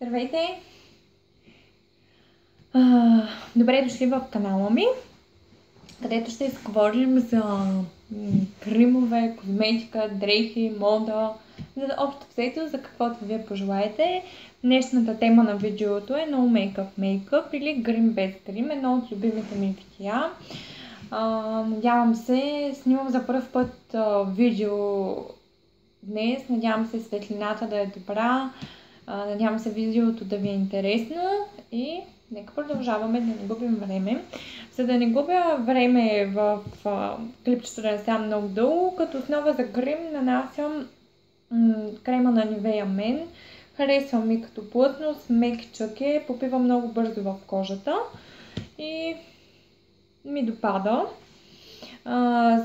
Здравейте! Добре дошли в канала ми, където ще изговорим за кремове, козметика, дрехи, мода, за общо взето за каквото вие пожелаете. Днешната тема на видеото е No Makeup Makeup или Грим без грим, едно от любимите ми видеа. Надявам се, снимам за първ път видео днес, надявам се светлината да е добра, надявам се видеото да ви е интересно и нека продължаваме да не губим време. За да не губя време в клипчето да не става много дълго, като основа за грим нанасям крема на Nivea Men. Харесва ми като плътност, мекичък е, попива много бързо в кожата и ми допада.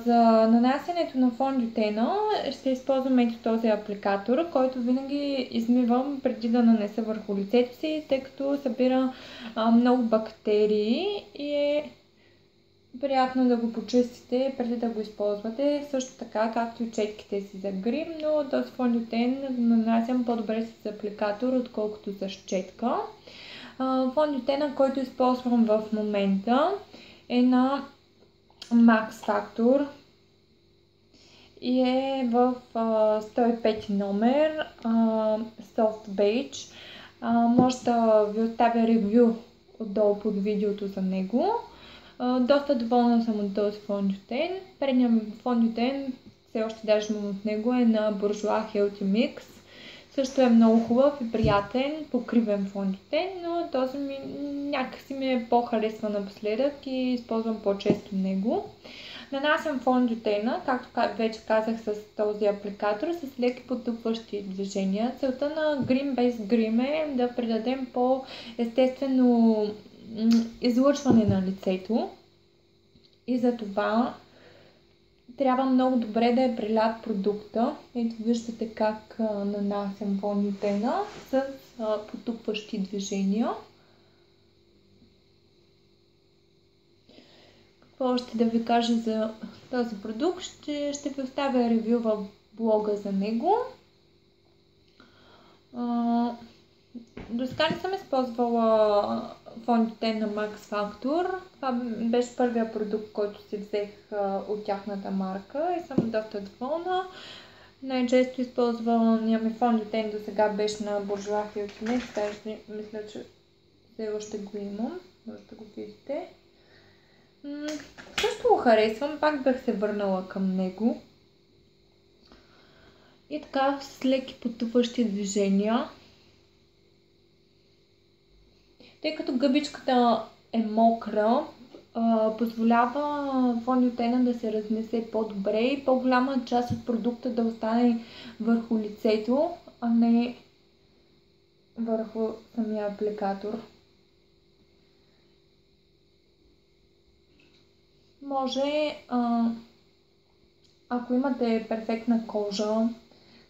За нанасянето на фондютена ще използвам ето този апликатор, който винаги измивам преди да нанеса върху лицето си, тъй като събира много бактерии и е приятно да го почистите преди да го използвате. Също така, както и четките си за грим, но този фондютен нанасям по-добре с апликатор, отколкото с четка. Фондютена, който използвам в момента, е на Max Factor и е в 105 номер, Soft Beige. Може да ви оставя ревю отдолу под видеото за него. Доста доволна съм от този фондютен. Предният ми фондютен, все още даже имам от него, е на Bourjois Healthy Mix. Също е много хубав и приятен, покривен фондютен, но този някакси ми е по-харесва напоследък и използвам по-често него. Нанасям фондютена, както вече казах, с този апликатор, с леки потупващи движения. Целта на грим без грим е да придадем по-естествено излъчване на лицето и за това трябва много добре да е прилят продукта. Ето виждате как нанасям фондютена с потупващи движения. Какво още да ви кажа за този продукт? Ще ви оставя ревю в блога за него. До сега не съм използвала фондютен на Max Factor. Това беше първия продукт, който си взех от тяхната марка и съм доста доволна. Най-често използвания ми фондютен до сега беше на Bourjois Healthy Mix, даже мисля, че все още го имам, може да го видите. Също го харесвам, пак бях се върнала към него. И така, с леки потупващи движения. Тъй като гъбичката е мокра, позволява фондютена да се разнесе по-добре и по-голяма част от продукта да остане върху лицето, а не върху самия апликатор. Може, ако имате перфектна кожа,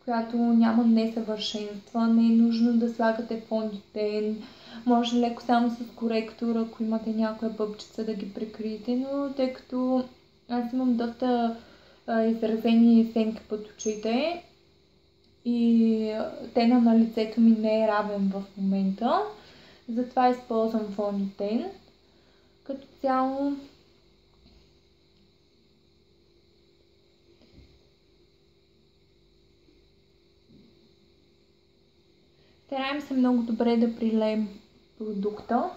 която няма несъвършенства, не е нужно да слагате фондютен. Може леко само с коректор, ако имате някоя бъбчица, да ги прикриете, но тъй като аз имам доста изразени сенки под очите и тена на лицето ми не е равен в момента, затова използвам фондютен. Като цяло стараем се много добре да прилеем продукта,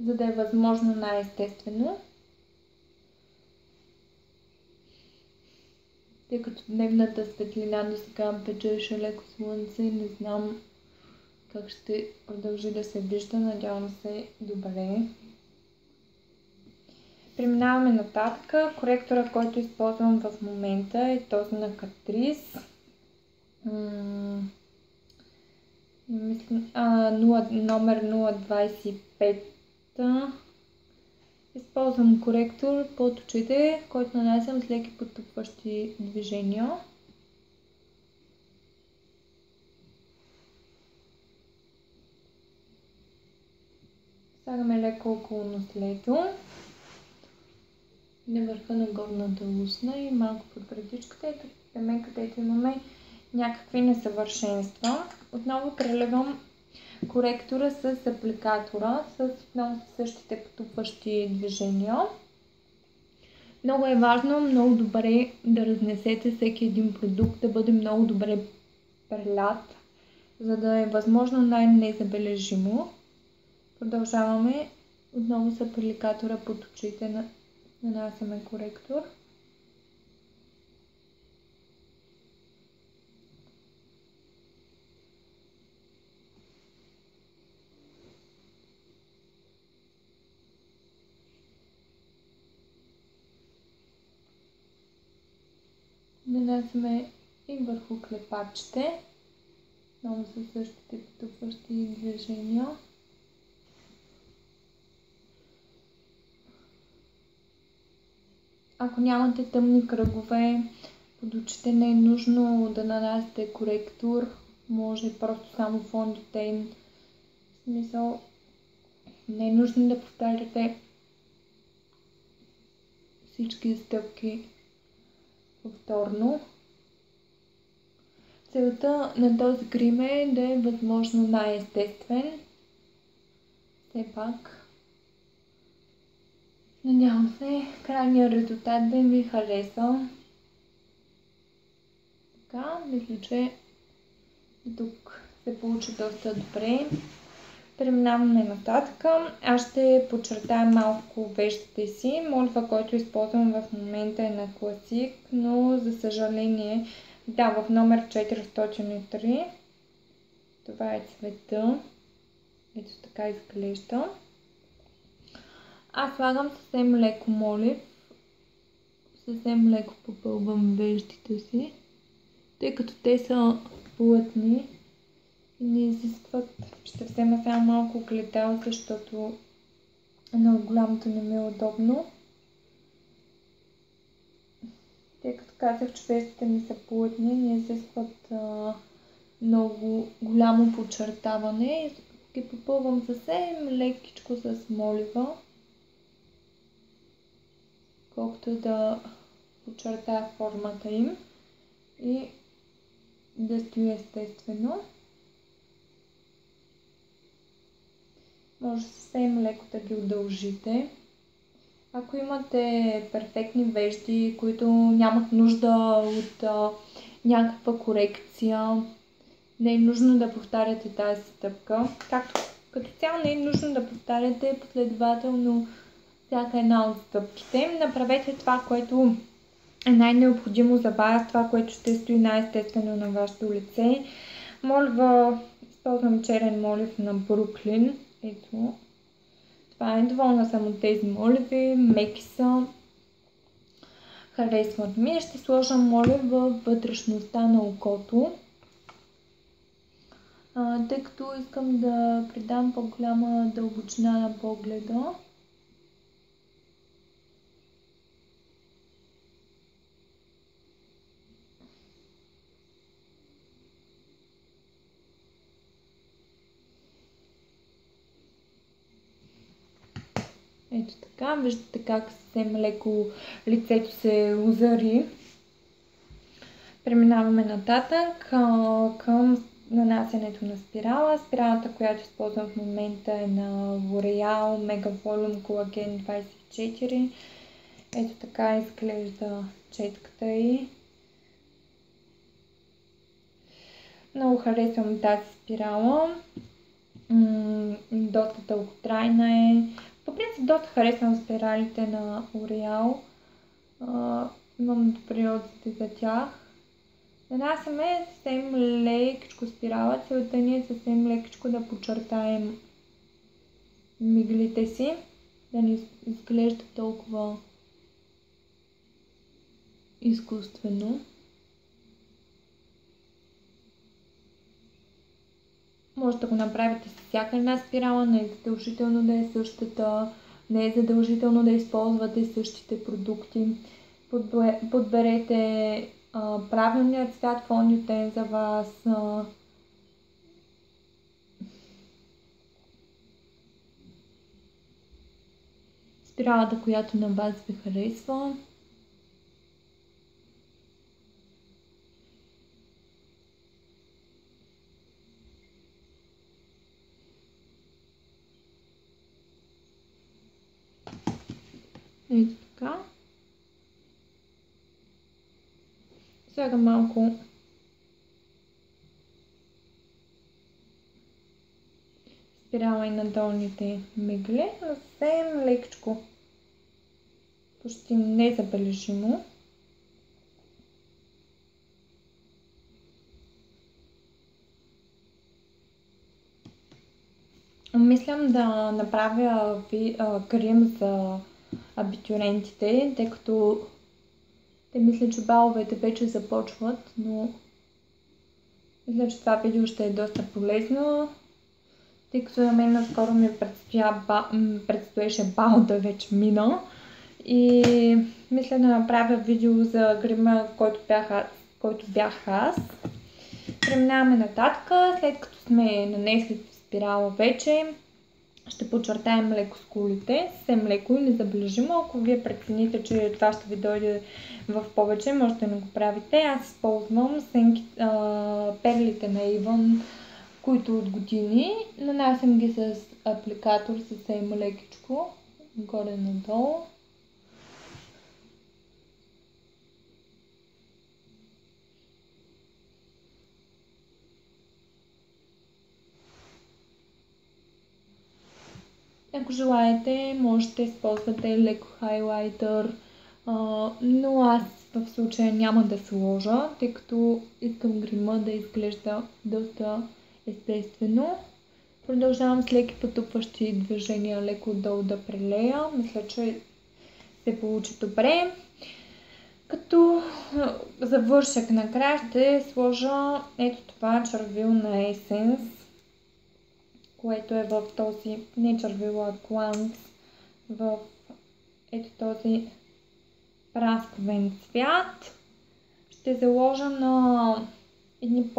за да е възможно най-естествено. Тъй като дневната светлина до сега печеше леко слънце, не знам как ще продължи да се вижда, надявам се добре. Преминаваме нататък. Коректора, който използвам в момента, е този на Catrice. Номер 025. Използвам коректор под очите, който нанасям с леки потупващи движения. Слагаме леко около нослето, на върха на горната устна и малко под брадичката. Ето мен, където имаме някакви несъвършенства. Отново преливам коректора с апликатора, с много същите потупващи движения. Много е важно много добре да разнесете всеки един продукт, да бъде много добре прелят, за да е възможно най-незабележимо. Продължаваме отново с апликатора под очите, нанасяме коректор. Нанасяме и върху клепачите, много със същите потупващи движения. Ако нямате тъмни кръгове под очите, не е нужно да нанасяте коректор, може просто само фондитейн. В смисъл, не е нужно да повтаряте всички стъпки повторно. Целта на този грим е да е възможно най-естествен. Все пак, надявам се крайният резултат да ви хареса. Така, мисля, че тук се получи доста добре. Преминаваме нататък. Аз ще подчертая малко вещите си. Молива, който използвам в момента е на класик, но за съжаление, да, в номер 403. Това е цвета. Ето така изглежда. Аз слагам съвсем леко молив. Съвсем леко попълвам вещите си, тъй като те са плътни и не изискват. Ще взема само малко гледал, защото много голямото не ми е удобно. Тъй като казах, че вещите ми са плътни, не изискват много голямо подчертаване. Ги попълвам съвсем лекичко с молива, колкото да подчертая формата им и да стои естествено. Може съвсем леко да ги удължите. Ако имате перфектни вежди, които нямат нужда от някаква корекция, не е нужно да повтаряте тази стъпка. Както като цяло не е нужно да повтаряте последователно всяка една от стъпките. Направете това, което е най-необходимо за вас, това, което ще стои най-естествено на вашето лице. Молива, използвам черен молив на Бруклин. Ето, това е. Доволна съм от тези моливи, меки са, харесват ми. Ще сложа молив във вътрешността на окото, тъй като искам да придам по-голяма дълбочина на погледа. Ето така, виждате как съвсем леко лицето се озари. Преминаваме нататък към нанасянето на спирала. Спиралата, която използвам в момента е на L'Oreal Mega Volume Collagen 24. Ето така изглежда четката ѝ. Много харесвам тази спирала. Доста дълготрайна е. По принцип доста харесвам спиралите на L'Oreal. Имам добри отзиви за тях. Нанасяме съвсем лекичко спирала. Целта ни е съвсем лекичко да подчертаем миглите си, да не изглежда толкова изкуствено. Може да го направите с всяка една спирала, не е задължително да е същата, не е задължително да използвате същите продукти. Подберете правилният цвят фондитен за вас. Спиралата, която на вас ви харесва. Ето така. Слагам малко спирала и на долните мъгле, съвсем лекичко, почти незабележимо. Мислям да направя крем за абитюрентите, тъй като те мислят, че баловете вече започват, но мисля, че това видео ще е доста полезно, тъй като на мен наскоро ми предстоеше бал да вече мина и мисля да направя видео за грима, който бях аз. Преминаваме нататък, след като сме нанесли спирала вече, ще подчертаем леко скулите, съвсем леко и незабележимо. Ако вие прецените, че това ще ви дойде в повече, можете да го правите. Аз използвам перлите на Avon, които от години. Нанасям ги с апликатор съвсем лекичко, горе-надолу. Ако желаете, можете да използвате леко хайлайтър, но аз в случая няма да сложа, тъй като искам грима да изглежда доста естествено. Продължавам с леки потупващи движения, леко отдолу да прелея. Мисля, че се получи добре. Като завършък накрая ще сложа ето това червил на Essence, което е в този, не червила, а гланс, в ето този прасковен цвят. Ще заложа на едни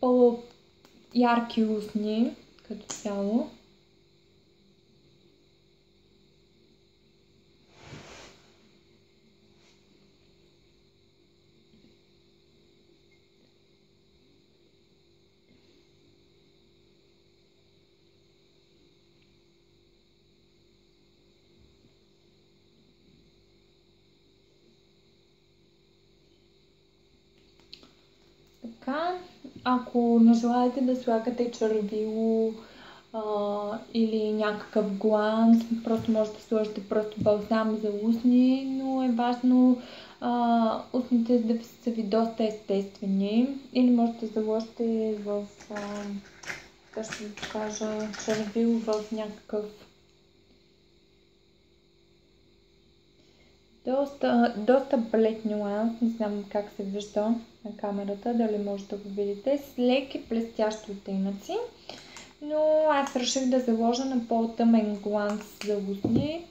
по-ярки устни като цяло. Така, ако не желаете да слагате червило или някакъв гланс, просто може да сложите просто балсам за устни, но е важно устните да са ви доста естествени. Или можете да заложите в, как ще ви покажа, червил в някакъв доста блед нюанс, не знам как се вижда на камерата, дали може да го видите, с леки блестящи оттенъци, но аз реших да заложа на по-тъмен гланс за устни.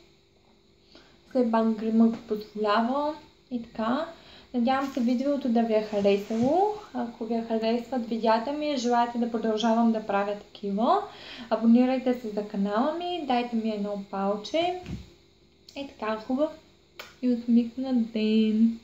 Все пак грима го позволява и така. Надявам се видеото да ви е харесало. Ако ви харесват видеята ми, желаете да продължавам да правя такива, абонирайте се за канала ми, дайте ми едно палче. И така, хубав и усмихнат ден!